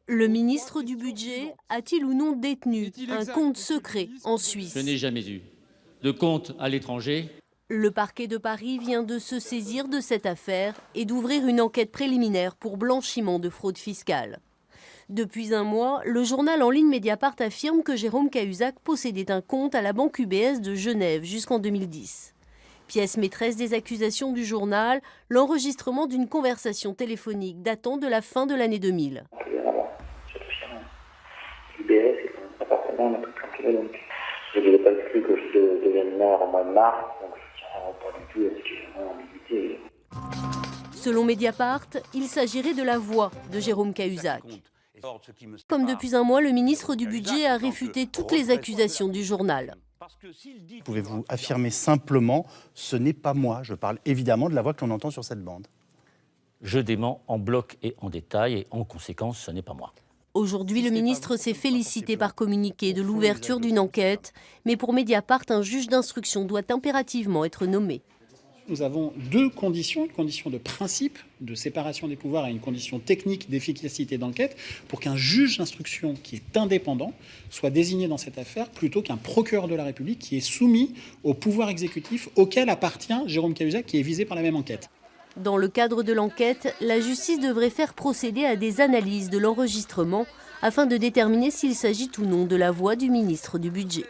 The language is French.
Le ministre du Budget a-t-il ou non détenu un compte secret en Suisse? Je n'ai jamais eu de compte à l'étranger. Le parquet de Paris vient de se saisir de cette affaire et d'ouvrir une enquête préliminaire pour blanchiment de fraude fiscale. Depuis un mois, le journal en ligne Mediapart affirme que Jérôme Cahuzac possédait un compte à la banque UBS de Genève jusqu'en 2010. Pièce maîtresse des accusations du journal, l'enregistrement d'une conversation téléphonique datant de la fin de l'année 2000. UBS et son appartement, on a tout planqué là, donc je ne voulais pas exclu que je devienne maire au mois de mars, donc je ne tiens pas du tout à ce qu'il y ait une ambiguïté. Selon Mediapart, il s'agirait de la voix de Jérôme Cahuzac. Comme depuis un mois, le ministre du Budget a réfuté toutes les accusations du journal. Pouvez-vous affirmer simplement « ce n'est pas moi ». Je parle évidemment de la voix que l'on entend sur cette bande. Je dément en bloc et en détail et en conséquence, ce n'est pas moi. Aujourd'hui, le ministre s'est félicité par communiqué de l'ouverture d'une enquête, mais pour Mediapart, un juge d'instruction doit impérativement être nommé. Nous avons deux conditions, une condition de principe de séparation des pouvoirs et une condition technique d'efficacité d'enquête pour qu'un juge d'instruction qui est indépendant soit désigné dans cette affaire plutôt qu'un procureur de la République qui est soumis au pouvoir exécutif auquel appartient Jérôme Cahuzac qui est visé par la même enquête. Dans le cadre de l'enquête, la justice devrait faire procéder à des analyses de l'enregistrement afin de déterminer s'il s'agit ou non de la voix du ministre du Budget.